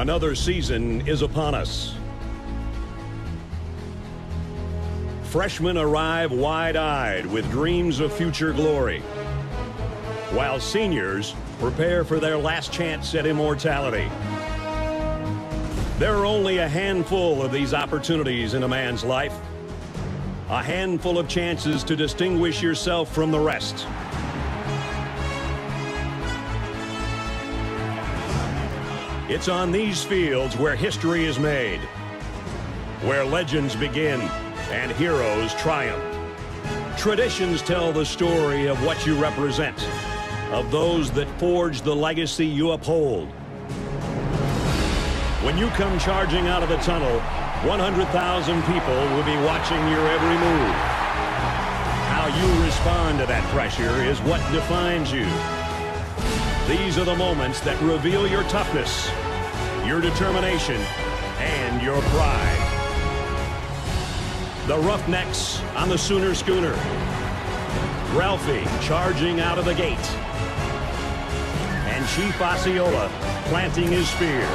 Another season is upon us. Freshmen arrive wide-eyed with dreams of future glory, while seniors prepare for their last chance at immortality. There are only a handful of these opportunities in a man's life, a handful of chances to distinguish yourself from the rest. It's on these fields where history is made, where legends begin and heroes triumph. Traditions tell the story of what you represent, of those that forge the legacy you uphold. When you come charging out of the tunnel, 100,000 people will be watching your every move. How you respond to that pressure is what defines you. These are the moments that reveal your toughness, your determination, and your pride. The Roughnecks on the Sooner Schooner. Ralphie charging out of the gate. And Chief Osceola planting his spear.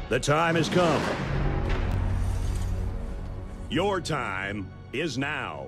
The time has come. Your time is now.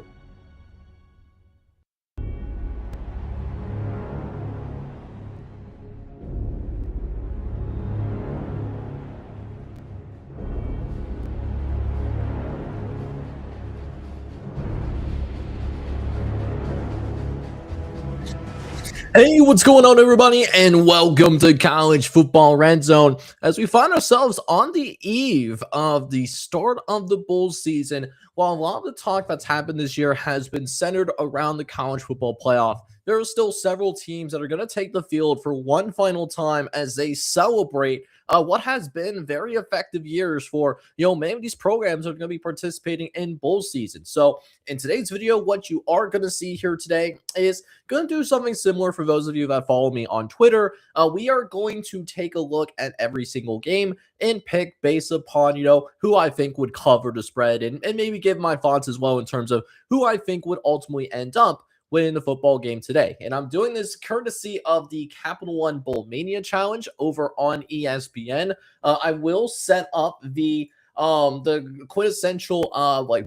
Hey, what's going on, everybody, and welcome to College Football Red Zone. As we find ourselves on the eve of the start of the bowl season, while a lot of the talk that's happened this year has been centered around the college football playoff, there are still several teams that are going to take the field for one final time as they celebrate what has been very effective years for, many of these programs are going to be participating in bowl season. So in today's video, what you are going to see here today is going to do something similar for those of you that follow me on Twitter. We are going to take a look at every single game and pick based upon, who I think would cover the spread and maybe give my thoughts as well in terms of who I think would ultimately end up winning the football game today. And I'm doing this courtesy of the Capital One Bowl Mania Challenge over on ESPN. I will set up the quintessential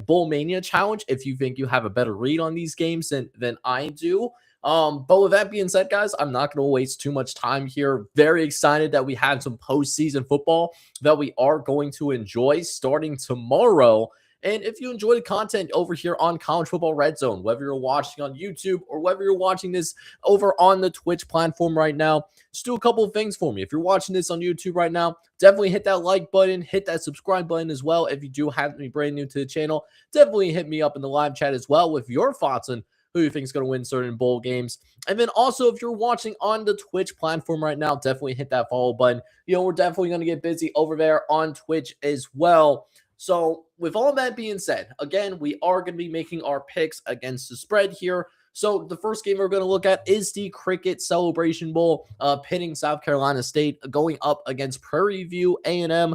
Bowl Mania Challenge if you think you have a better read on these games than I do. But with that being said, guys, I'm not going to waste too much time here. Very excited that we have some postseason football that we are going to enjoy starting tomorrow. And if you enjoy the content over here on College Football Red Zone, whether you're watching on YouTube or whether you're watching this over on the Twitch platform right now, just do a couple of things for me. If you're watching this on YouTube right now, definitely hit that like button, hit that subscribe button as well. If you do happen to be brand new to the channel, definitely hit me up in the live chat as well with your thoughts on who you think is going to win certain bowl games. And then also, if you're watching on the Twitch platform right now, definitely hit that follow button. We're definitely going to get busy over there on Twitch as well. So with all that being said, again, we are going to be making our picks against the spread here. So the first game we're going to look at is the Cricket Celebration Bowl, pitting South Carolina State going up against Prairie View A&M,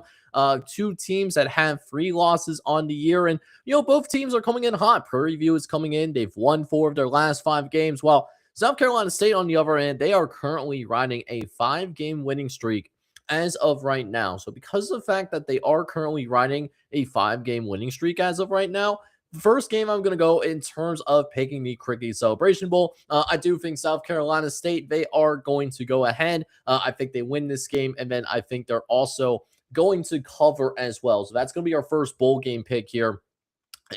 two teams that have 3 losses on the year. And, both teams are coming in hot. Prairie View is coming in. They've won 4 of their last 5 games, while South Carolina State, on the other end, they are currently riding a 5-game winning streak as of right now. So because of the fact that they are currently riding a 5-game winning streak as of right now, the first game I'm going to go in terms of picking the Cricket Celebration Bowl. I do think South Carolina State, they are going to go ahead. I think they win this game, and then I think they're also going to cover as well. So that's going to be our first bowl game pick here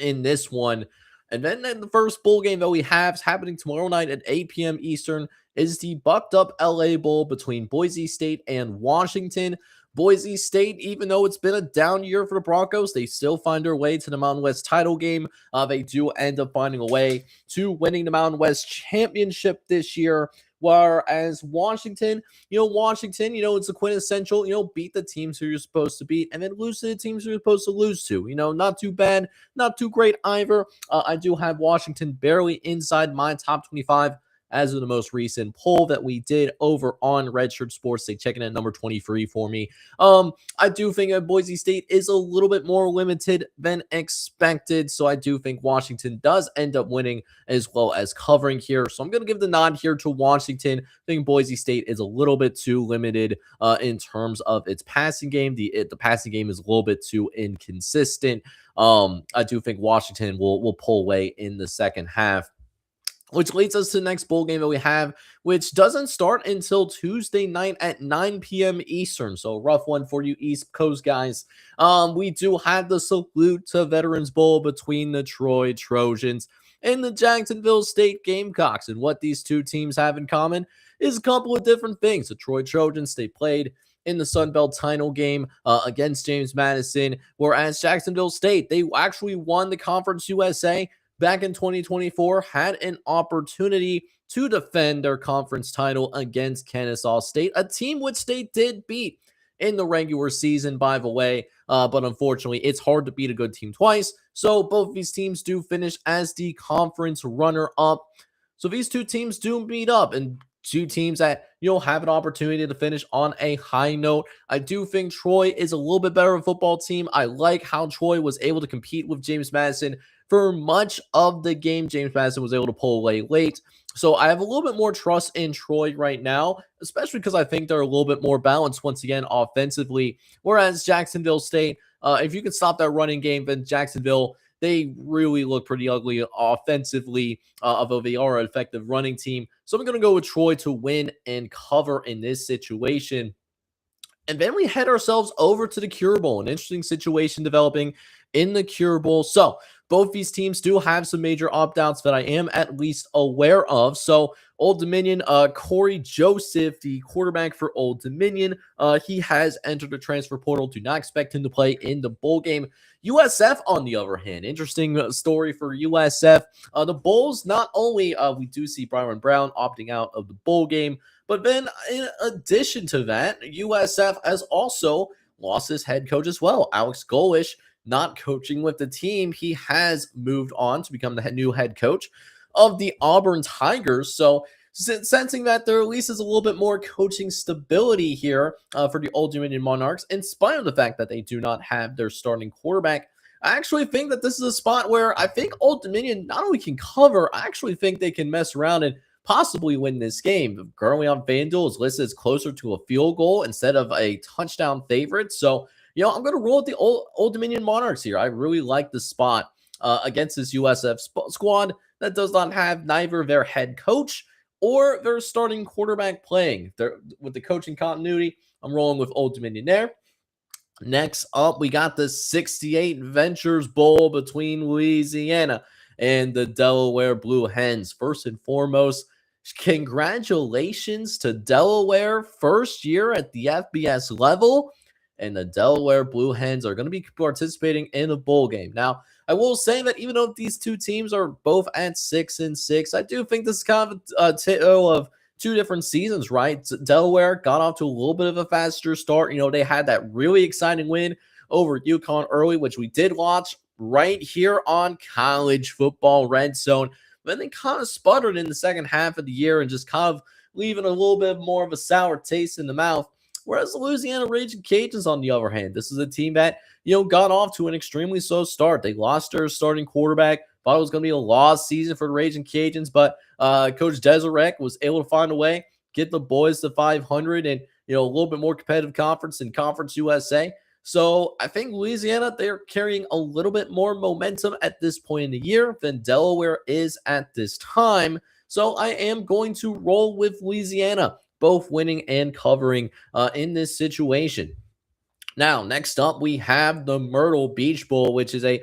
in this one. And then the first bowl game that we have is happening tomorrow night at 8 p.m. Eastern is the Bucked Up LA Bowl between Boise State and Washington. Boise State, even though it's been a down year for the Broncos, they still find their way to the Mountain West title game. They do end up finding a way to winning the Mountain West championship this year. Whereas Washington, it's a quintessential, beat the teams who you're supposed to beat and then lose to the teams who you're supposed to lose to. Not too bad, not too great either. I do have Washington barely inside my top 25 as of the most recent poll that we did over on Redshirt Sports. They checking in number 23 for me. I do think that Boise State is a little bit more limited than expected, so I do think Washington does end up winning as well as covering here. So I'm going to give the nod here to Washington. I think Boise State is a little bit too limited in terms of its passing game. The passing game is a little bit too inconsistent. I do think Washington will pull away in the second half. Which leads us to the next bowl game that we have, which doesn't start until Tuesday night at 9 p.m. Eastern. So rough one for you East Coast guys. We do have the Salute to Veterans Bowl between the Troy Trojans and the Jacksonville State Gamecocks. And what these two teams have in common is a couple of different things. The Troy Trojans, they played in the Sun Belt title game against James Madison, whereas Jacksonville State, they actually won the Conference USA back in 2024, had an opportunity to defend their conference title against Kennesaw State, a team which they did beat in the regular season, by the way. But unfortunately, it's hard to beat a good team twice. So both of these teams do finish as the conference runner-up. So these two teams do meet up, and two teams that, have an opportunity to finish on a high note. I do think Troy is a little bit better of a football team. I like how Troy was able to compete with James Madison for much of the game. James Madison was able to pull away late. So I have a little bit more trust in Troy right now, especially because I think they're a little bit more balanced once again offensively. Whereas Jacksonville State, if you can stop that running game, then Jacksonville, they really look pretty ugly offensively, although they are an effective running team. So I'm going to go with Troy to win and cover in this situation. And then we head ourselves over to the Cure Bowl, an interesting situation developing in the Cure Bowl. So both these teams do have some major opt-outs that I am at least aware of. So Old Dominion, Corey Joseph, the quarterback for Old Dominion, he has entered the transfer portal. Do not expect him to play in the bowl game. USF, on the other hand, interesting story for USF. The Bulls, not only we do see Byron Brown opting out of the bowl game, but then in addition to that, USF has also lost his head coach as well. Alex Golish, not coaching with the team. He has moved on to become the new head coach of the Auburn Tigers. So sensing that there at least is a little bit more coaching stability here for the Old Dominion Monarchs, in spite of the fact that they do not have their starting quarterback. I actually think that this is a spot where I think Old Dominion not only can cover, I actually think they can mess around and possibly win this game. Currently on FanDuel is listed as closer to a field goal instead of a touchdown favorite. So, I'm going to roll with the Old Dominion Monarchs here. I really like the spot against this USF squad that does not have neither their head coach or their starting quarterback playing. With the coaching continuity, I'm rolling with Old Dominion there. Next up, we got the 68 Ventures Bowl between Louisiana and the Delaware Blue Hens. First and foremost, congratulations to Delaware, first year at the FBS level. And the Delaware Blue Hens are going to be participating in a bowl game. Now, I will say that even though these two teams are both at 6-6, I do think this is kind of a tale of two different seasons, right? Delaware got off to a little bit of a faster start. They had that really exciting win over UConn early, which we did watch right here on College Football Red Zone. But then they kind of sputtered in the second half of the year and just kind of leaving a little bit more of a sour taste in the mouth. Whereas the Louisiana Raging Cajuns, on the other hand, this is a team that, got off to an extremely slow start. They lost their starting quarterback. Thought it was going to be a lost season for the Raging Cajuns, but Coach Desirek was able to find a way, get the boys to 500 and, a little bit more competitive conference in Conference USA. So I think Louisiana, they're carrying a little bit more momentum at this point in the year than Delaware is at this time. So I am going to roll with Louisiana, both winning and covering in this situation. Now, next up, we have the Myrtle Beach Bowl, which is a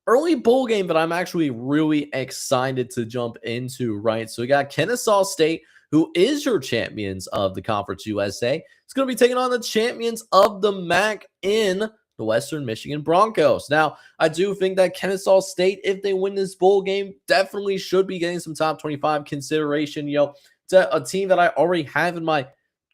early bowl game that I'm actually really excited to jump into, right? So we got Kennesaw State, who is your champions of the Conference USA. It's going to be taking on the champions of the MAC in the Western Michigan Broncos. Now, I do think that Kennesaw State, if they win this bowl game, definitely should be getting some top 25 consideration. It's a team that I already have in my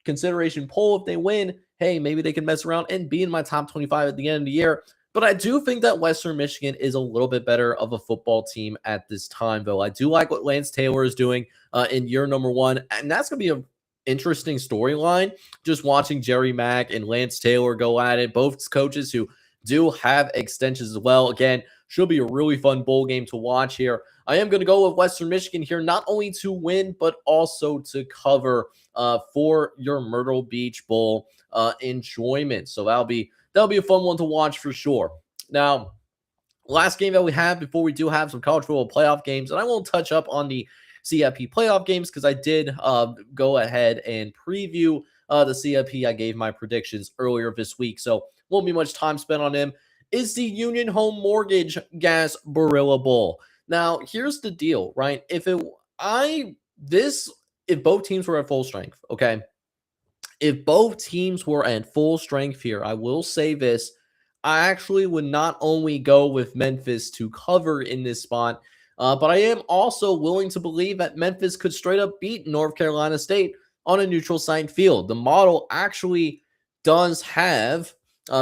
consideration poll. If they win, hey, maybe they can mess around and be in my top 25 at the end of the year. But I do think that Western Michigan is a little bit better of a football team at this time, though. I do like what Lance Taylor is doing in year number one, and that's going to be an interesting storyline. Just watching Jerry Mack and Lance Taylor go at it, both coaches who do have extensions as well. Again, should be a really fun bowl game to watch here. I am going to go with Western Michigan here, not only to win, but also to cover for your Myrtle Beach Bowl enjoyment. So that'll be a fun one to watch for sure. Now, last game that we have before we do have some college football playoff games, and I won't touch up on the CFP playoff games because I did go ahead and preview the CFP. I gave my predictions earlier this week, so won't be much time spent on them. Is the Union Home Mortgage Gas Barilla Bowl. Now, here's the deal, right? If both teams were at full strength, okay? If both teams were at full strength here, I will say this. I actually would not only go with Memphis to cover in this spot, but I am also willing to believe that Memphis could straight up beat North Carolina State on a neutral site field. The model actually does have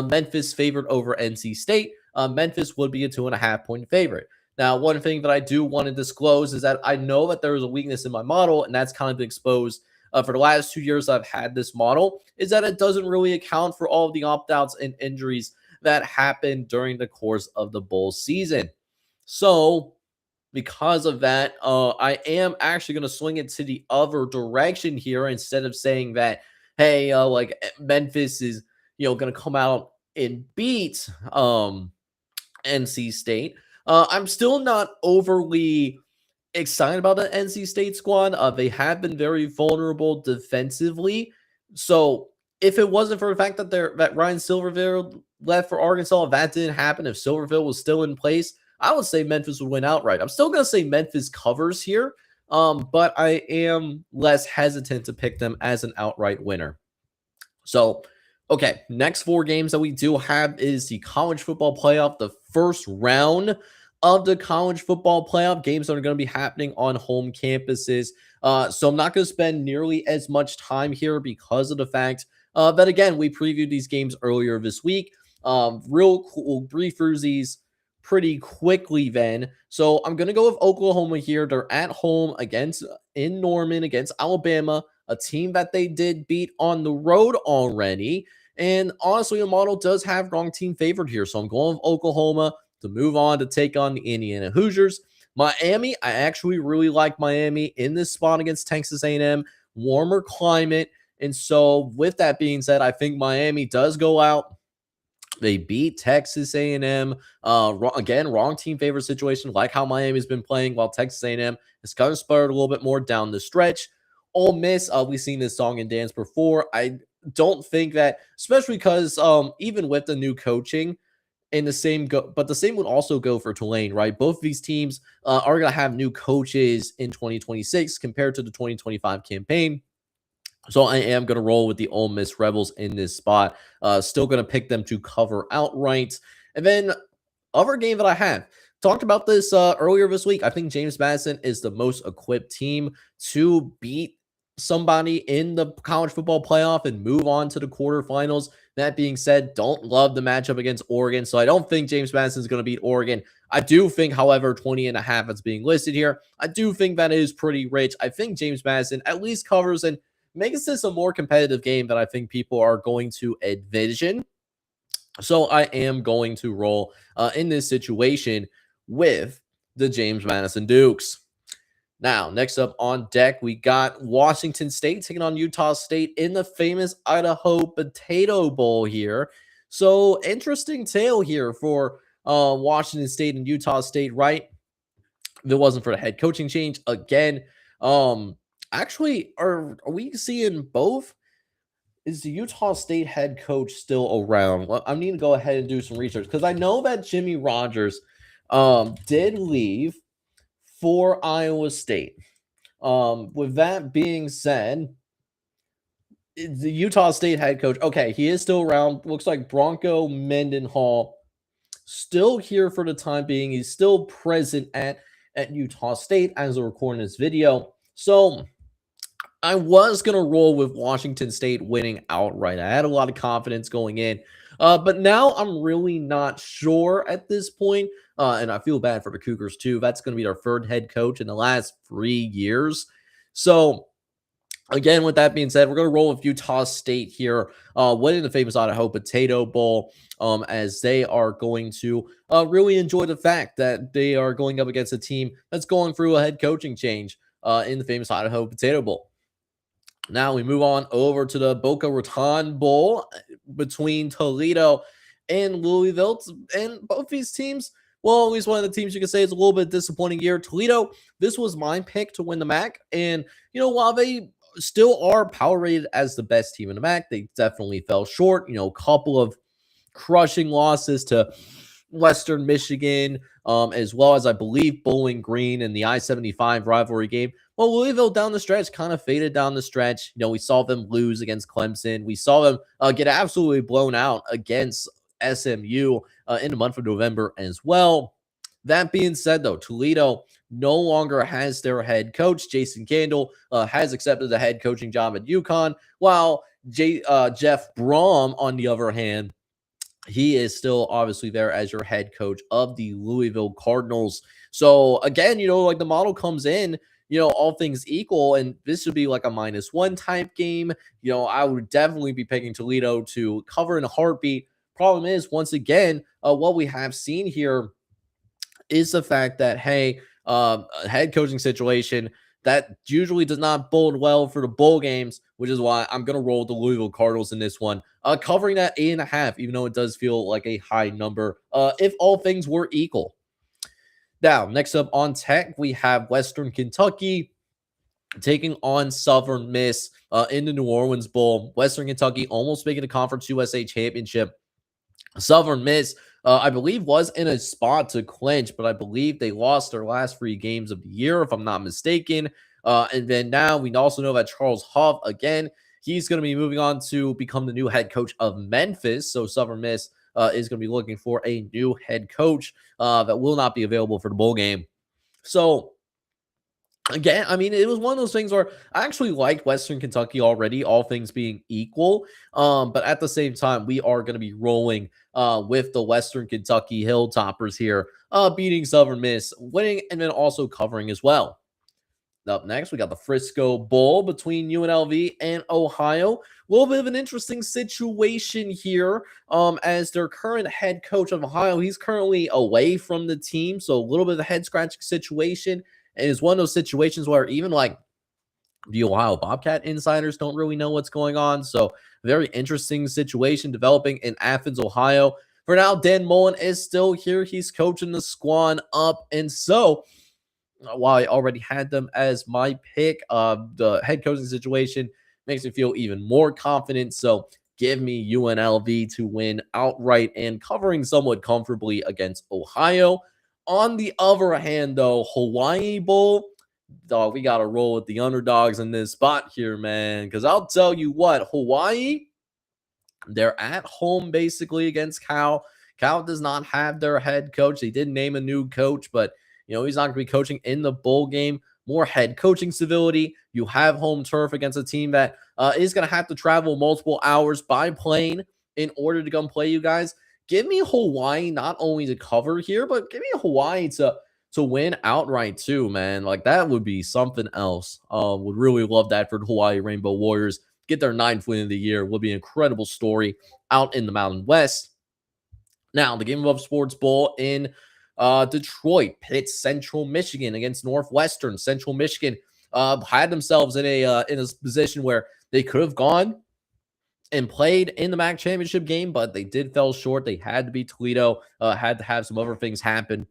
Memphis favored over NC State. Memphis would be a 2.5-point favorite. Now, one thing that I do want to disclose is that I know that there is a weakness in my model, and that's kind of been exposed for the last 2 years I've had this model, is that it doesn't really account for all of the opt-outs and injuries that happened during the course of the bowl season. So, because of that, I am actually going to swing it to the other direction here instead of saying that, hey, Memphis is, going to come out and beat NC State. I'm still not overly excited about the NC State squad. They have been very vulnerable defensively. So if it wasn't for the fact that Ryan Silverville left for Arkansas, if that didn't happen, if Silverville was still in place, I would say Memphis would win outright. I'm still going to say Memphis covers here, but I am less hesitant to pick them as an outright winner. So, okay, next 4 games that we do have is the college football playoff, the first round of the college football playoff games that are going to be happening on home campuses. So I'm not going to spend nearly as much time here because of the fact that, again, we previewed these games earlier this week. Real cool, brief through these pretty quickly then. So I'm going to go with Oklahoma here. They're at home in Norman against Alabama, a team that they did beat on the road already. And honestly, the model does have wrong team favored here. So I'm going with Oklahoma to move on to take on the Indiana Hoosiers. Miami, I actually really like Miami in this spot against Texas A&M. Warmer climate. And so with that being said, I think Miami does go out. They beat Texas A&M. Again, wrong team favorite situation, like how Miami's been playing, while Texas A&M has kind of spurred a little bit more down the stretch. Ole Miss, we've seen this song and dance before. I don't think that, especially because even with the new coaching, and the same would also go for Tulane, right? Both of these teams are going to have new coaches in 2026 compared to the 2025 campaign. So I am going to roll with the Ole Miss Rebels in this spot. Still going to pick them to cover outright. And then other game that I have talked about this earlier this week. I think James Madison is the most equipped team to beat somebody in the college football playoff and move on to the quarterfinals. That being said, don't love the matchup against Oregon, so I don't think James Madison is going to beat Oregon. I do think, however, 20.5 that's being listed here, I do think that is pretty rich. I think James Madison at least covers and makes this a more competitive game that I think people are going to envision. So I am going to roll in this situation with the James Madison Dukes. Now, next up on deck, we got Washington State taking on Utah State in the famous Idaho Potato Bowl here. So, interesting tale here for Washington State and Utah State, right? If it wasn't for the head coaching change, again, actually, are we seeing both? Is the Utah State head coach still around? Well, I need to go ahead and do some research because I know that Jimmy Rogers did leave for Iowa State. With that being said, the Utah State head coach, okay, he is still around. Looks like Bronco Mendenhall still here for the time being. He's still present at Utah State as we're recording this video. So I was going to roll with Washington State winning outright. I had a lot of confidence going in. But now I'm really not sure at this point. And I feel bad for the Cougars too. That's going to be their third head coach in the last 3 years. So again, with that being said, we're going to roll with Utah State here, winning the famous Idaho Potato Bowl, as they are going to really enjoy the fact that they are going up against a team that's going through a head coaching change in the famous Idaho Potato Bowl. Now we move on over to the Boca Raton Bowl between Toledo and Louisville. And both these teams, well, at least one of the teams you can say is a little bit disappointing year. Toledo, this was my pick to win the MAC. And, while they still are power rated as the best team in the MAC, they definitely fell short. A couple of crushing losses to Western Michigan, as well as I believe Bowling Green in the I-75 rivalry game. Well, Louisville down the stretch kind of faded down the stretch. We saw them lose against Clemson. We saw them get absolutely blown out against SMU in the month of November as well. That being said, though, Toledo no longer has their head coach. Jason Candle has accepted the head coaching job at UConn, while Jeff Brom, on the other hand, he is still obviously there as your head coach of the Louisville Cardinals. So again, like the model comes in, all things equal, and this should be like a -1 type game. I would definitely be picking Toledo to cover in a heartbeat. Problem is, once again, what we have seen here is the fact that, hey, a head coaching situation that usually does not bode well for the bowl games, which is why I'm going to roll the Louisville Cardinals in this one, covering that 8.5, even though it does feel like a high number, if all things were equal. Now, next up on Tech, we have Western Kentucky taking on Southern Miss in the New Orleans Bowl. Western Kentucky almost making the Conference USA Championship. Southern Miss, I believe, was in a spot to clinch, but I believe they lost their last 3 games of the year, if I'm not mistaken. And then now we also know that Charles Huff, again, he's going to be moving on to become the new head coach of Memphis. So Southern Miss is going to be looking for a new head coach that will not be available for the bowl game. So again, I mean, it was one of those things where I actually liked Western Kentucky already, all things being equal. But at the same time, we are going to be rolling with the Western Kentucky Hilltoppers here, beating Southern Miss, winning, and then also covering as well. Up next, we got the Frisco Bowl between UNLV and Ohio. A little bit of an interesting situation here, as their current head coach of Ohio, he's currently away from the team, so a little bit of a head-scratching situation. And it's one of those situations where even like the Ohio Bobcat insiders don't really know what's going on. So very interesting situation developing in Athens, Ohio. For now, Dan Mullen is still here. He's coaching the squad up. And so while I already had them as my pick, the head coaching situation makes me feel even more confident. So give me UNLV to win outright and covering somewhat comfortably against Ohio. On the other hand, though, Hawaii Bowl, dog, we got to roll with the underdogs in this spot here, man. Because I'll tell you what, Hawaii, they're at home basically against Cal. Cal does not have their head coach. They did name a new coach, but he's not going to be coaching in the bowl game. More head coaching civility. You have home turf against a team that is going to have to travel multiple hours by plane in order to come play you guys. Give me Hawaii not only to cover here, but give me Hawaii to win outright too, man. Like that would be something else. Would really love that for the Hawaii Rainbow Warriors. Get their 9th win of the year. Will be an incredible story out in the Mountain West. Now, the Game of Sports Bowl in Detroit pits Central Michigan against Northwestern. Central Michigan had themselves in a position where they could have gone and played in the MAC championship game, but they did fell short. They had to beat Toledo, had to have some other things happen.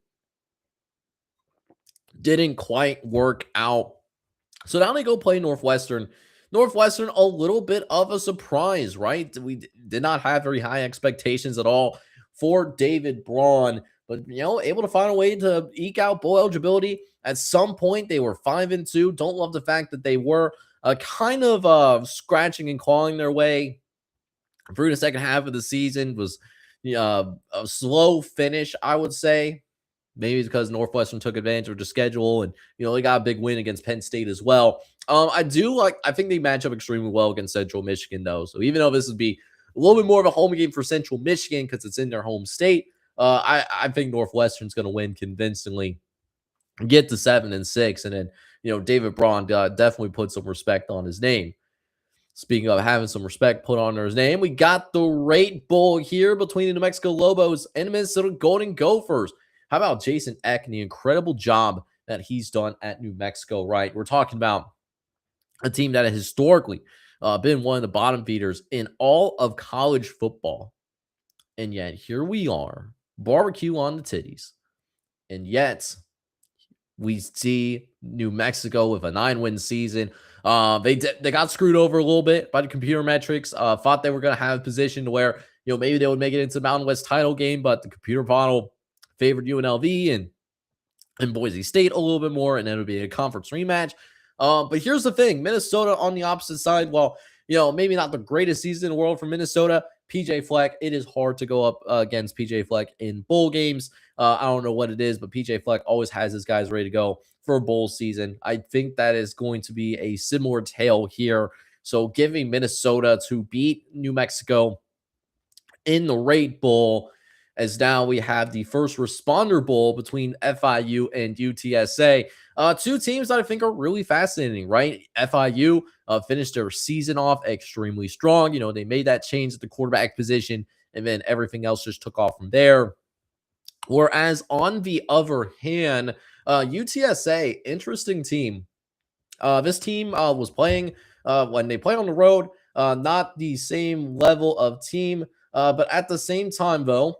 Didn't quite work out. So now they go play Northwestern. Northwestern, a little bit of a surprise, right? We did not have very high expectations at all for David Braun, but able to find a way to eke out bowl eligibility. At some point, they were 5-2. Don't love the fact that they were kind of scratching and clawing their way through the second half of the season. Was a slow finish, I would say. Maybe it's because Northwestern took advantage of the schedule, and they got a big win against Penn State as well. I think they match up extremely well against Central Michigan, though. So even though this would be A little bit more of a home game for Central Michigan because it's in their home state. I think Northwestern's going to win convincingly, get to 7-6, and then David Braun definitely put some respect on his name. Speaking of having some respect put on his name, we got the Rate Bowl here between the New Mexico Lobos and the Minnesota Golden Gophers. How about Jason Eck and the incredible job that he's done at New Mexico, right? We're talking about a team that has historically been one of the bottom feeders in all of college football. And yet here we are, barbecue on the titties. And yet we see New Mexico with a 9-win season. They got screwed over a little bit by the computer metrics. Thought they were going to have a position to where maybe they would make it into the Mountain West title game, but the computer model favored UNLV and Boise State a little bit more, and then it would be a conference rematch. But here's the thing: Minnesota on the opposite side. Well, maybe not the greatest season in the world for Minnesota. PJ Fleck, it is hard to go up against PJ Fleck in bowl games. I don't know what it is, but PJ Fleck always has his guys ready to go for a bowl season. I think that is going to be a similar tale here. So giving Minnesota to beat New Mexico in the Rate Bowl, as now we have the First Responder Bowl between FIU and UTSA. Two teams that I think are really fascinating, right? FIU finished their season off extremely strong. They made that change at the quarterback position, and then everything else just took off from there. Whereas on the other hand, UTSA, interesting team. This team was playing when they play on the road, not the same level of team, but at the same time, though,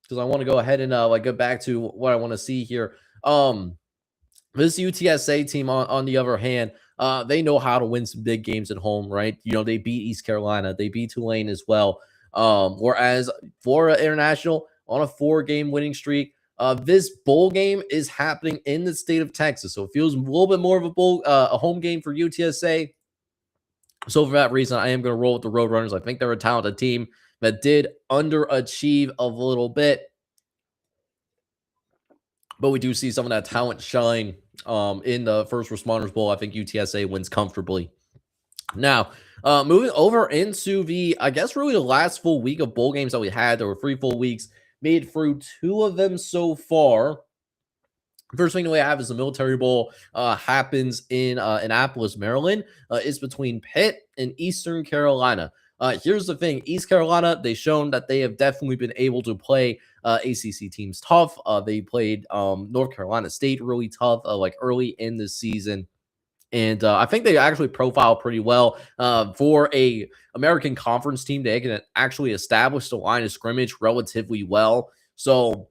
because I want to go ahead and go back to what I want to see here. This UTSA team, on the other hand, they know how to win some big games at home, right? They beat East Carolina, they beat Tulane as well. Whereas Florida International on a 4-game winning streak. This bowl game is happening in the state of Texas, so it feels a little bit more of a home game for UTSA. So for that reason, I am going to roll with the Roadrunners. I think they're a talented team that did underachieve a little bit, but we do see some of that talent shine in the First Responders Bowl. I think UTSA wins comfortably. Now, moving over into I guess really the last full week of bowl games that we had. There were 3 full weeks, made through 2 of them so far. First thing that we have is the Military Bowl happens in Annapolis, Maryland. It's between Pitt and Eastern Carolina. Here's the thing. East Carolina, they've shown that they have definitely been able to play ACC teams tough. They played North Carolina State really tough early in the season. And I think they actually profile pretty well for a American Conference team. They can actually establish the line of scrimmage relatively well. So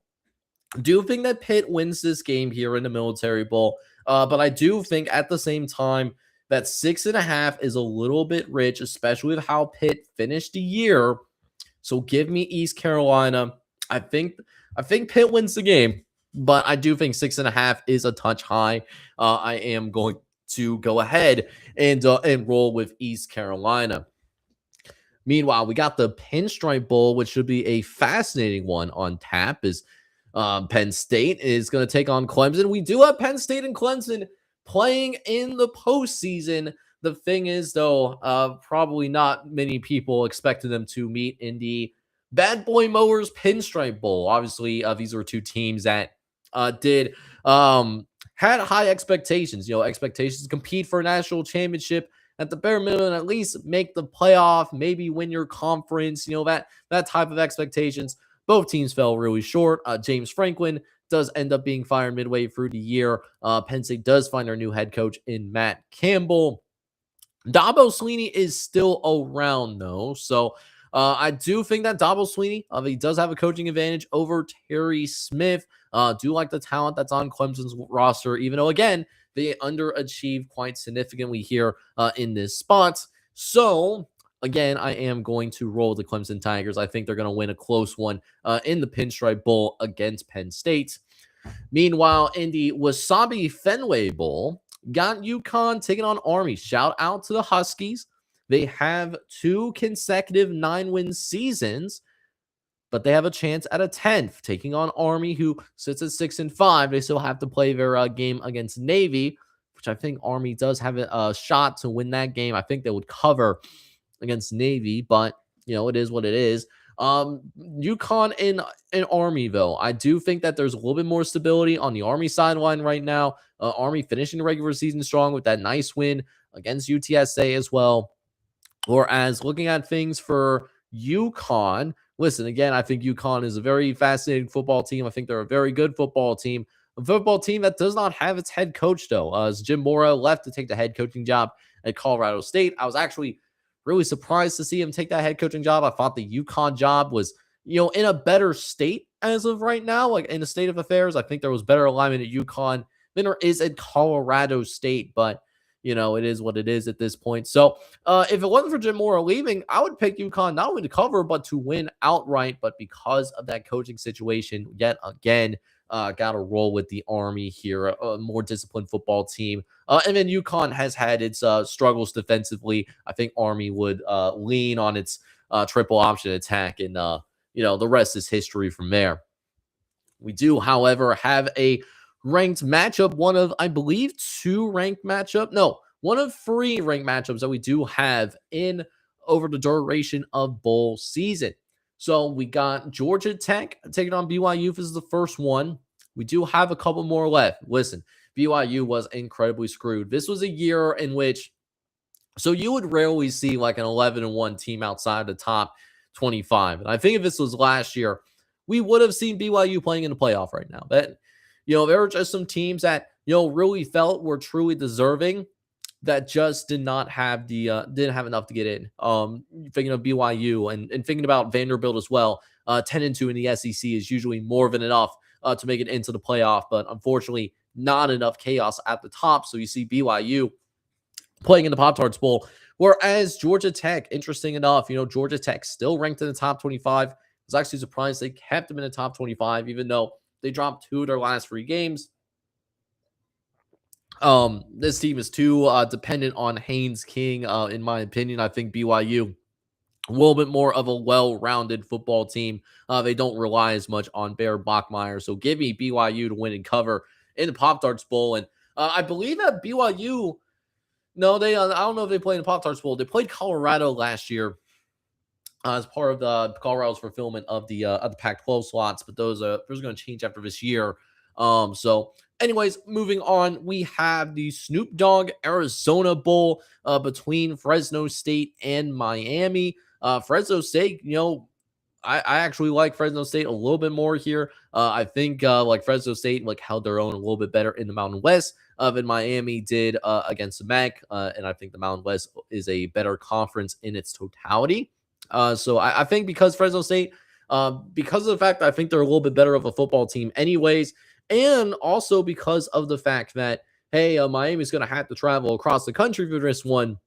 do think that Pitt wins this game here in the Military Bowl. But I do think at the same time that 6.5 is a little bit rich, especially with how Pitt finished the year. So give me East Carolina. I think Pitt wins the game, but I do think 6.5 is a touch high. I am going to go ahead and roll with East Carolina. Meanwhile, we got the Pinstripe Bowl, which should be a fascinating one on tap, as Penn State is going to take on Clemson. We do have Penn State and Clemson playing in the postseason. The thing is, though, probably not many people expected them to meet in the Bad Boy Mowers Pinstripe Bowl. Obviously, these were 2 teams that had high expectations. Expectations to compete for a national championship, at the bare minimum, at least make the playoff, maybe win your conference. That type of expectations. Both teams fell really short. James Franklin does end up being fired midway through the year. Penn State does find their new head coach in Matt Campbell. Dabo Swinney is still around, though. So I do think that Dabo Swinney, he does have a coaching advantage over Terry Smith. Do like the talent that's on Clemson's roster, even though, again, they underachieved quite significantly here in this spot. So, again, I am going to roll the Clemson Tigers. I think they're going to win a close one in the Pinstripe Bowl against Penn State. Meanwhile, in the Wasabi Fenway Bowl, got UConn taking on Army. Shout out to the Huskies. They have 2 consecutive 9-win seasons, but they have a chance at a 10th, taking on Army, who sits at 6-5. They still have to play their game against Navy, which I think Army does have a shot to win that game. I think they would cover against Navy, but it is what it is. UConn in Army, though, I do think that there's a little bit more stability on the Army sideline right now. Army finishing the regular season strong with that nice win against UTSA as well. Whereas looking at things for UConn, listen, again, I think UConn is a very fascinating football team. I think they're a very good football team. A football team that does not have its head coach, though, as Jim Mora left to take the head coaching job at Colorado State. I was actually really surprised to see him take that head coaching job. I thought the UConn job was, in a better state as of right now, like in the state of affairs. I think there was better alignment at UConn than there is at Colorado State, but it is what it is at this point. So if it wasn't for Jim Mora leaving, I would pick UConn not only to cover, but to win outright. But because of that coaching situation, yet again, got to roll with the Army here, a more disciplined football team. And then UConn has had its struggles defensively. I think Army would lean on its triple option attack, and the rest is history from there. We do, however, have a ranked matchup, one of, I believe, two ranked matchup. No, one of three ranked matchups that we do have in over the duration of bowl season. So we got Georgia Tech taking on BYU. This is the first one. We do have a couple more left. Listen, BYU was incredibly screwed. This was a year in which, so you would rarely see like an 11-1 team outside the top 25. And I think if this was last year, we would have seen BYU playing in the playoff right now. But there were just some teams that, really felt were truly deserving that just did not have didn't have enough to get in. Thinking of BYU and thinking about Vanderbilt as well, 10-2 in the SEC is usually more than enough to make it into the playoff, but unfortunately not enough chaos at the top. So you see BYU playing in the Pop-Tarts Bowl, whereas Georgia Tech, interesting enough, Georgia Tech still ranked in the top 25. I was actually surprised they kept them in the top 25, even though they dropped 2 of their last 3 games. This team is too dependent on Haynes King, in my opinion. I think BYU a little bit more of a well-rounded football team. They don't rely as much on Bear Bachmeier. So give me BYU to win and cover in the Pop-Tarts Bowl. And I believe that BYU, no, they I don't know if they played in the Pop-Tarts Bowl. They played Colorado last year as part of the Colorado's fulfillment of the Pac-12 slots, but those are going to change after this year. So anyways, moving on, we have the Snoop Dogg Arizona Bowl between Fresno State and Miami. Fresno State, I actually like Fresno State a little bit more here. I think like Fresno State held their own a little bit better in the Mountain West than Miami did against the MAC, and I think the Mountain West is a better conference in its totality. So I think because Fresno State, because of the fact that I think they're a little bit better of a football team anyways, and also because of the fact that, hey, Miami's going to have to travel across the country for this one.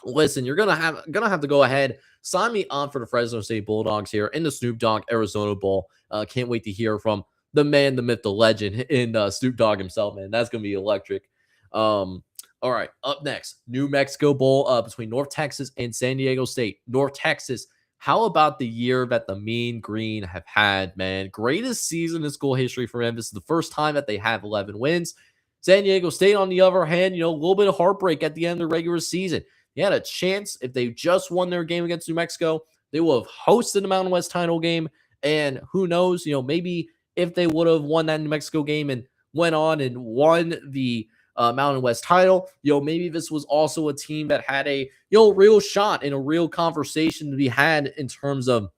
Listen, you're gonna have to go ahead, sign me up for the Fresno State Bulldogs here in the Snoop Dogg Arizona Bowl. Can't wait to hear from the man, the myth, the legend in Snoop Dogg himself, man. That's gonna be electric. All right, up next, New Mexico Bowl between North Texas and San Diego State. North Texas, how about the year that the Mean Green have had, man? Greatest season in school history for them. This is the first time that they have 11 wins. San Diego State, on the other hand, a little bit of heartbreak at the end of the regular season. They had a chance, if they just won their game against New Mexico, they will have hosted the Mountain West title game. And who knows, maybe if they would have won that New Mexico game and went on and won the Mountain West title, maybe this was also a team that had a, real shot and a real conversation to be had in terms of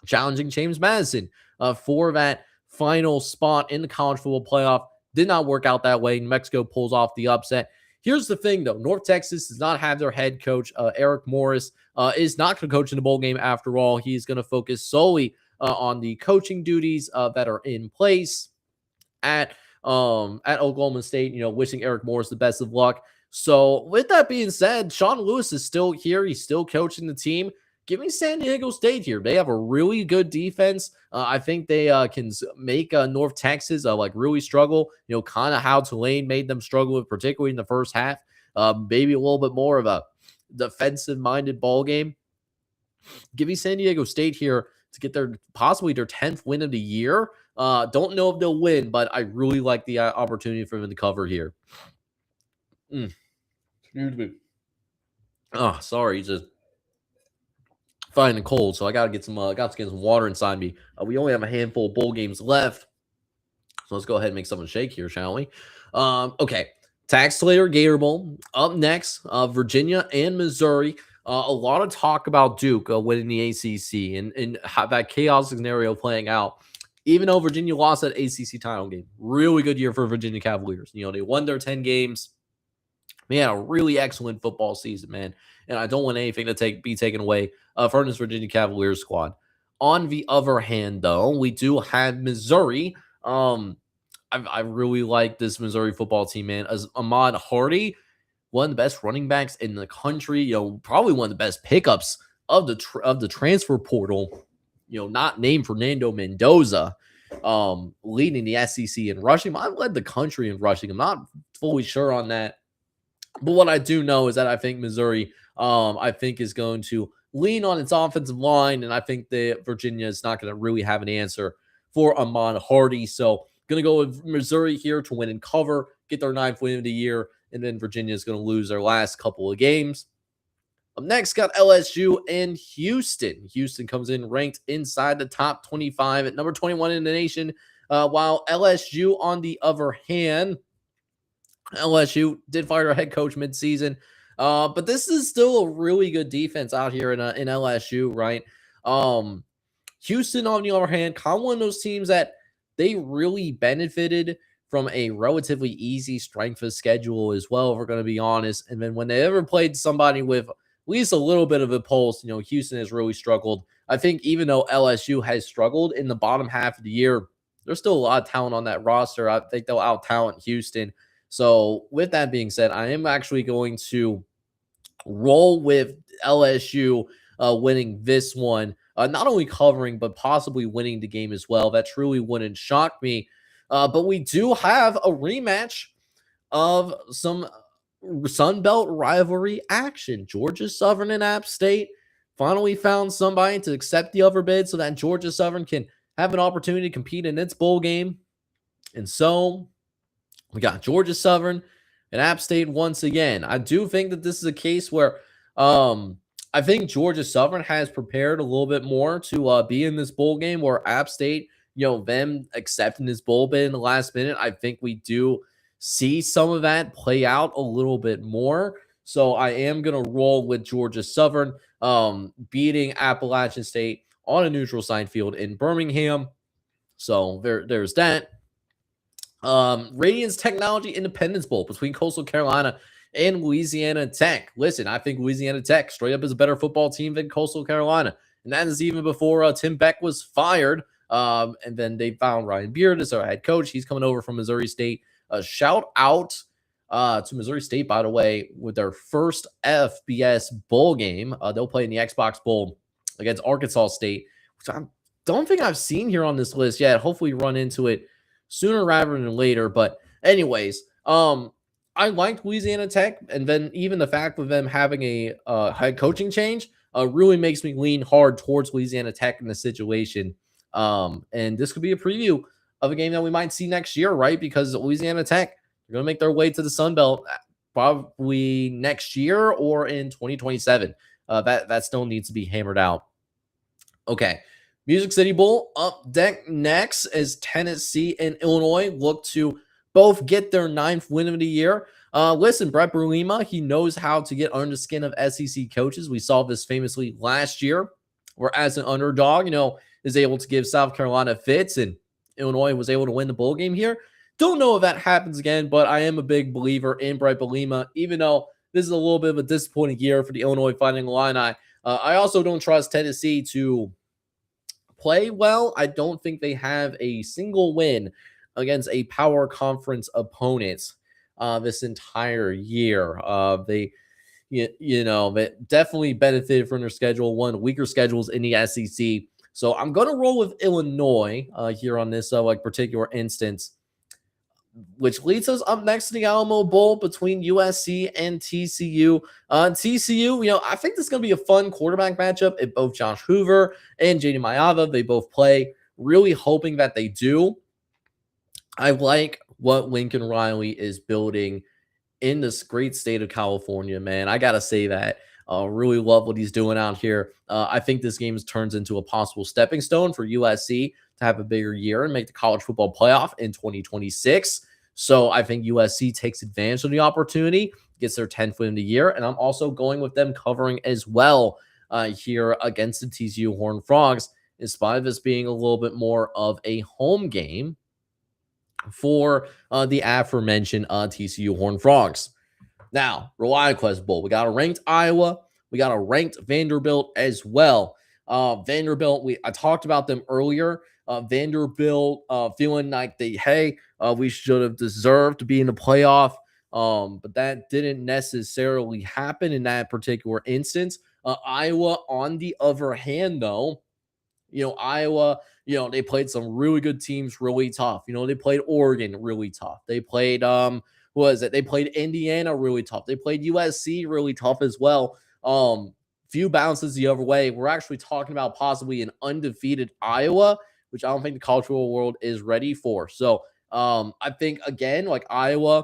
challenging James Madison for that final spot in the college football playoff. Did not work out that way. New Mexico pulls off the upset. Here's the thing, though. North Texas does not have their head coach. Eric Morris is not going to coach in the bowl game after all. He's going to focus solely on the coaching duties that are in place at Oklahoma State, wishing Eric Morris the best of luck. So with that being said, Sean Lewis is still here. He's still coaching the team. Give me San Diego State here. They have a really good defense. I think they can make North Texas really struggle. Kind of how Tulane made them struggle, particularly in the first half. Maybe a little bit more of a defensive-minded ball game. Give me San Diego State here to get possibly their 10th win of the year. Don't know if they'll win, but I really like the opportunity for them to cover here. Excuse me. Oh, sorry, just Finding cold, so I gotta get some water inside me. We only have a handful of bowl games left, so let's go ahead and make something shake here, shall we? Okay, Tax Slater Gator Bowl up next. Virginia and Missouri. A lot of talk about Duke winning the ACC and how that chaos scenario playing out. Even though Virginia lost that ACC title game, really good year for Virginia Cavaliers. They won their 10 games. They had a really excellent football season, man. And I don't want anything to be taken away from this Virginia Cavaliers squad. On the other hand, though, we do have Missouri. I really like this Missouri football team, man. As Ahmad Hardy, one of the best running backs in the country, probably one of the best pickups of the transfer portal. Not named Fernando Mendoza, leading the SEC in rushing. I led the country in rushing. I'm not fully sure on that. But what I do know is that I think Missouri, I think, is going to lean on its offensive line, and I think that Virginia is not going to really have an answer for Ahmad Hardy. So, going to go with Missouri here to win and cover, get their 9th win of the year, and then Virginia is going to lose their last couple of games. Up next, got LSU and Houston. Houston comes in ranked inside the top 25 at number 21 in the nation, while LSU, on the other hand, LSU did fire their head coach midseason, but this is still a really good defense out here in LSU, right? Houston, on the other hand, kind of one of those teams that they really benefited from a relatively easy strength of schedule as well, if we're going to be honest. And then when they ever played somebody with at least a little bit of a pulse, Houston has really struggled. I think even though LSU has struggled in the bottom half of the year, there's still a lot of talent on that roster. I think they'll out-talent Houston. So with that being said, I am actually going to roll with LSU winning this one, not only covering, but possibly winning the game as well. That truly wouldn't shock me. But we do have a rematch of some Sun Belt rivalry action. Georgia Southern and App State finally found somebody to accept the other bid so that Georgia Southern can have an opportunity to compete in its bowl game. And so we got Georgia Southern and App State once again. I do think that this is a case where I think Georgia Southern has prepared a little bit more to be in this bowl game, where App State, them accepting this bowl bid in the last minute. I think we do see some of that play out a little bit more. So I am going to roll with Georgia Southern beating Appalachian State on a neutral site field in Birmingham. So there's that. Radiance Technology Independence Bowl between Coastal Carolina and Louisiana Tech. Listen, I think Louisiana Tech straight up is a better football team than Coastal Carolina. And that is even before Tim Beck was fired. And then they found Ryan Beard as our head coach. He's coming over from Missouri State. Shout out to Missouri State, by the way, with their first FBS bowl game. They'll play in the Xbox Bowl against Arkansas State, which I don't think I've seen here on this list yet. Hopefully run into it sooner rather than later. But anyways, I liked Louisiana Tech, and then even the fact of them having a head coaching change really makes me lean hard towards Louisiana Tech in this situation. And this could be a preview of a game that we might see next year, right? Because Louisiana Tech, they're going to make their way to the Sun Belt probably next year or in 2027. That still needs to be hammered out. Okay. Music City Bowl up deck next as Tennessee and Illinois look to both get their 9th win of the year. Listen, Brett Bielema, he knows how to get under the skin of SEC coaches. We saw this famously last year, where as an underdog, is able to give South Carolina fits, and Illinois was able to win the bowl game here. Don't know if that happens again, but I am a big believer in Brett Bielema, even though this is a little bit of a disappointing year for the Illinois Fighting Illini. I also don't trust Tennessee to play well. I don't think they have a single win against a power conference opponent this entire year. They definitely benefited from their schedule, one of the weaker schedules in the SEC. So I'm going to roll with Illinois here on this particular instance, which leads us up next to the Alamo Bowl between USC and TCU. TCU, I think this is going to be a fun quarterback matchup if both Josh Hoover and JD Mayava, they both play. Really hoping that they do. I like what Lincoln Riley is building in this great state of California, man. I got to say that. Really love what he's doing out here. I think this game turns into a possible stepping stone for USC to have a bigger year and make the college football playoff in 2026. So I think USC takes advantage of the opportunity, gets their 10th win of the year, and I'm also going with them covering as well here against the TCU Horned Frogs, in spite of this being a little bit more of a home game for the aforementioned TCU Horned Frogs. Now, ReliaQuest Bowl. We got a ranked Iowa. We got a ranked Vanderbilt as well. Vanderbilt, I talked about them earlier. Vanderbilt feeling like we should have deserved to be in the playoff. But that didn't necessarily happen in that particular instance. Iowa, on the other hand, though, Iowa, they played some really good teams really tough. They played Oregon really tough. They played they played Indiana really tough. They played USC really tough as well. Few bounces the other way. We're actually talking about possibly an undefeated Iowa, which I don't think the college football world is ready for. So I think, again, like Iowa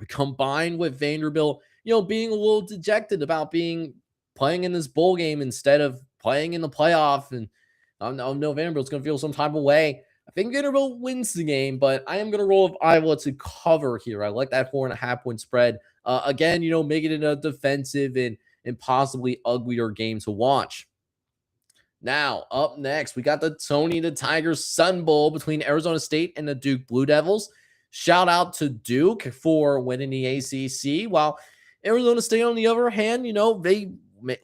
combined with Vanderbilt, being a little dejected about playing in this bowl game instead of playing in the playoff. And I know Vanderbilt's going to feel some type of way. I think Vanderbilt wins the game, but I am going to roll with Iowa to cover here. I like that 4.5 point spread. Again, making it a defensive and possibly uglier game to watch. Now, up next, we got the Tony the Tiger Sun Bowl between Arizona State and the Duke Blue Devils. Shout out to Duke for winning the ACC, while Arizona State, on the other hand, they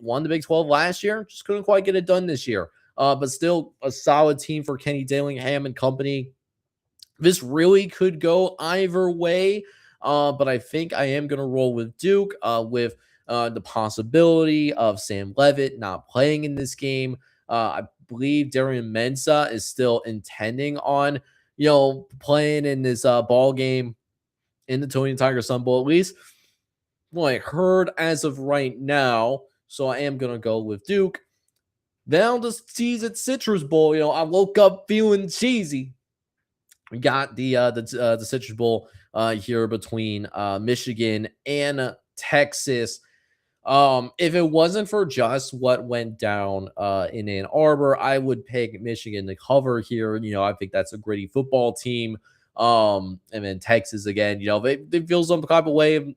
won the Big 12 last year, just couldn't quite get it done this year. But still a solid team for Kenny Dillingham and company. This really could go either way, but I think I am going to roll with Duke with the possibility of Sam Leavitt not playing in this game. I believe Darian Mensah is still intending on, playing in this ball game in the Tony Tiger Sun Bowl, at least what I heard as of right now. So I am going to go with Duke. Now the Cheez It Citrus Bowl. I woke up feeling cheesy. We got the Citrus Bowl here between Michigan and Texas. If it wasn't for just what went down in Ann Arbor, I would pick Michigan to cover here. I think that's a gritty football team. And then Texas again, they feel some type of way of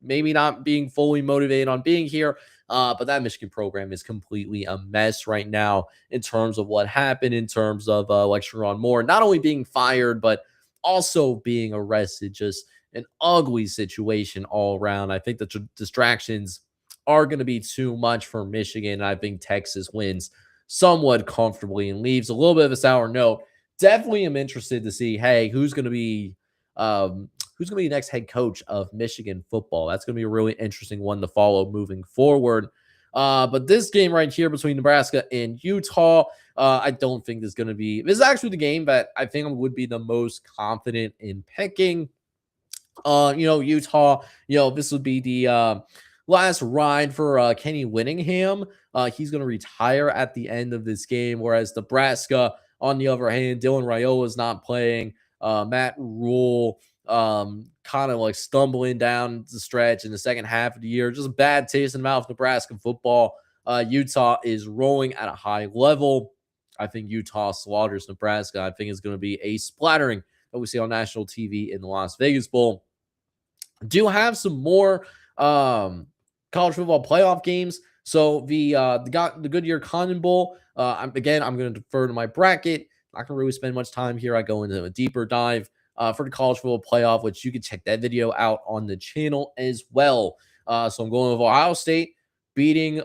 maybe not being fully motivated on being here. But that Michigan program is completely a mess right now in terms of what happened, in terms of like Sherrone Moore not only being fired, but also being arrested. Just an ugly situation all around. I think the distractions are going to be too much for Michigan. I think Texas wins somewhat comfortably and leaves a little bit of a sour note. Definitely am interested to see, who's going to be the next head coach of Michigan football. That's going to be a really interesting one to follow moving forward. But this game right here between Nebraska and Utah, I don't think this is actually the game that I think I would be the most confident in picking. Utah, this would be the last ride for Kenny Whittingham. He's going to retire at the end of this game, whereas Nebraska, on the other hand, Dylan Raiola is not playing. Matt Rule kind of like stumbling down the stretch in the second half of the year. Just a bad taste in the mouth of Nebraska football. Utah is rolling at a high level. I think Utah slaughters Nebraska. I think it's going to be a splattering that we see on national TV in the Las Vegas Bowl. Do have some more college football playoff games. So the Goodyear Condon Bowl. I'm going to defer to my bracket. Not going to really spend much time here. I go into a deeper dive for the college football playoff, which you can check that video out on the channel as well. So I'm going with Ohio State beating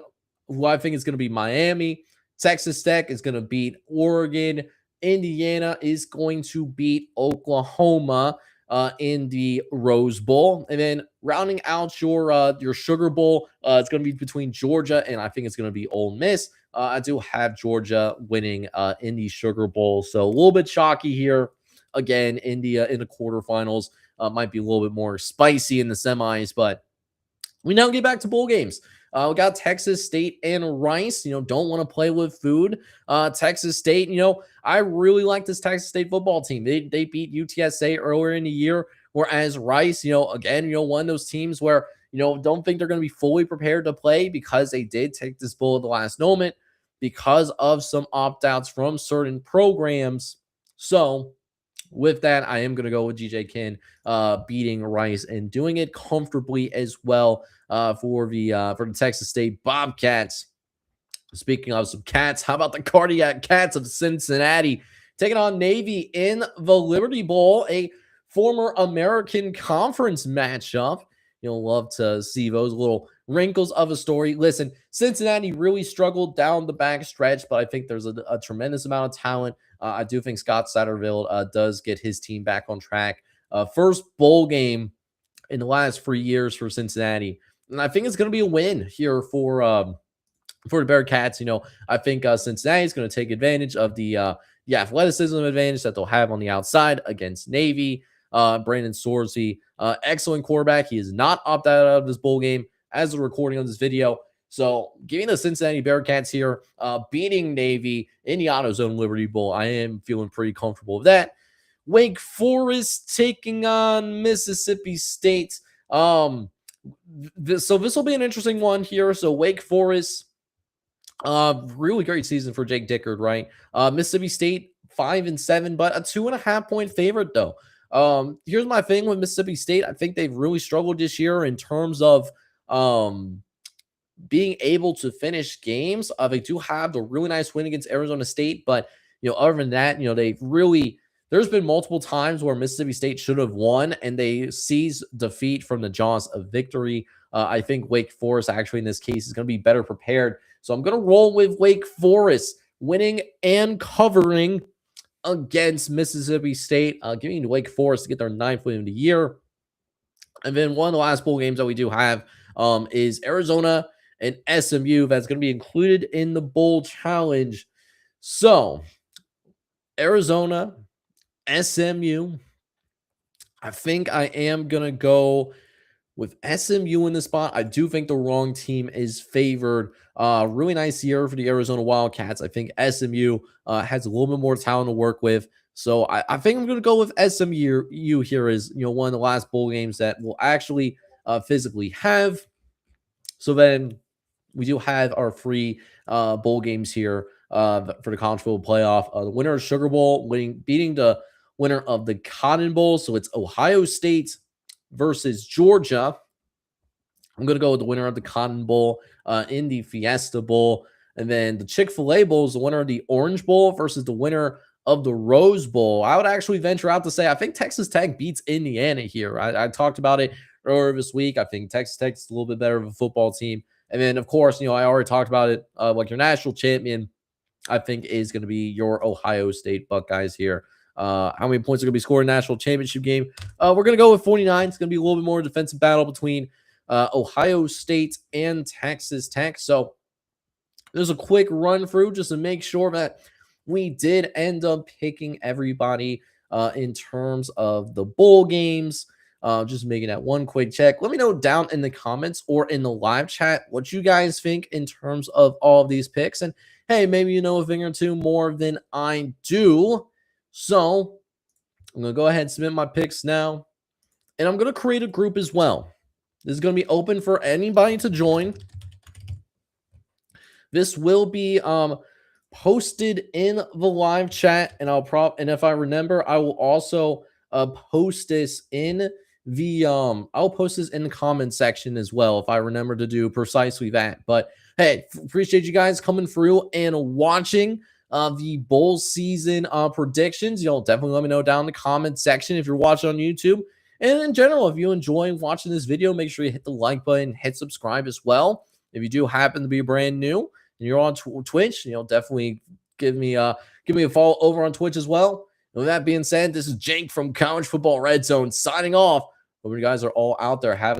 who I think is going to be Miami. Texas Tech is going to beat Oregon. Indiana is going to beat Oklahoma in the Rose Bowl. And then rounding out your Sugar Bowl, it's going to be between Georgia and I think it's going to be Ole Miss. I do have Georgia winning in the Sugar Bowl. So a little bit chalky here. Again, India in the quarterfinals might be a little bit more spicy in the semis, but we now get back to bowl games. We got Texas State and Rice. Don't want to play with food. Texas State, I really like this Texas State football team. They beat UTSA earlier in the year. Whereas Rice, again, one of those teams where, don't think they're going to be fully prepared to play because they did take this bull at the last moment because of some opt-outs from certain programs. So with that, I am going to go with GJ Kin beating Rice and doing it comfortably as well for the Texas State Bobcats. Speaking of some cats, how about the Cardiac Cats of Cincinnati taking on Navy in the Liberty Bowl, a former American Conference matchup? You'll love to see those little wrinkles of a story. Listen, Cincinnati really struggled down the back stretch, but I think there's a tremendous amount of talent. I do think Scott Satterfield does get his team back on track. First bowl game in the last 3 years for Cincinnati, and I think it's going to be a win here for the Bearcats. I think Cincinnati is going to take advantage of the athleticism advantage that they'll have on the outside against Navy. Brandon Sorsey, excellent quarterback. He is not opted out of this bowl game as a recording of this video. So giving the Cincinnati Bearcats here, beating Navy in the AutoZone Liberty Bowl, I am feeling pretty comfortable with that. Wake Forest taking on Mississippi State. So this will be an interesting one here. So Wake Forest, really great season for Jake Dickard, right? Mississippi State 5-7, but a 2.5-point favorite though. Here's my thing with Mississippi State. I think they've really struggled this year in terms of being able to finish games. They do have the really nice win against Arizona State, but other than that, there's been multiple times where Mississippi State should have won and they seize defeat from the jaws of victory. I think Wake Forest actually in this case is going to be better prepared. So I'm going to roll with Wake Forest winning and covering against Mississippi State, giving Wake Forest to get their 9th win of the year. And then one of the last bowl games that we do have is Arizona and SMU. That's going to be included in the bowl challenge. So Arizona, SMU, I think I am going to go with SMU in the spot. I do think the wrong team is favored. Really nice year for the Arizona Wildcats. I think SMU has a little bit more talent to work with. So I think I'm going to go with SMU here as, one of the last bowl games that we'll actually physically have. So then we do have our free bowl games here for the college football playoff. The winner of Sugar Bowl beating the winner of the Cotton Bowl. So it's Ohio State versus Georgia. I'm going to go with the winner of the Cotton Bowl in the Fiesta Bowl. And then the Chick-fil-A Bowl is the winner of the Orange Bowl versus the winner of the Rose Bowl. I would actually venture out to say I think Texas Tech beats Indiana here. I talked about it earlier this week. I think Texas Tech is a little bit better of a football team. And then, of course, I already talked about it. Like your national champion, I think, is going to be your Ohio State Buckeyes here. How many points are going to be scored in the national championship game? We're going to go with 49. It's going to be a little bit more defensive battle between Ohio State and Texas Tech. So there's a quick run through just to make sure that we did end up picking everybody in terms of the bowl games. Just making that one quick check. Let me know down in the comments or in the live chat what you guys think in terms of all of these picks. And hey, maybe you know a thing or two more than I do. So I'm going to go ahead and submit my picks now. And I'm going to create a group as well. This is going to be open for anybody to join. This will be posted in the live chat, and and if I remember, I will also post this in the I'll post this in the comment section as well if I remember to do precisely that. But hey, appreciate you guys coming through and watching the bowl season predictions. Definitely let me know down in the comment section if you're watching on YouTube. And in general, if you enjoy watching this video, make sure you hit the like button, hit subscribe as well. If you do happen to be brand new and you're on Twitch, definitely give me a follow over on Twitch as well. And with that being said, this is Jake from College Football Red Zone signing off. Hope you guys are all out there having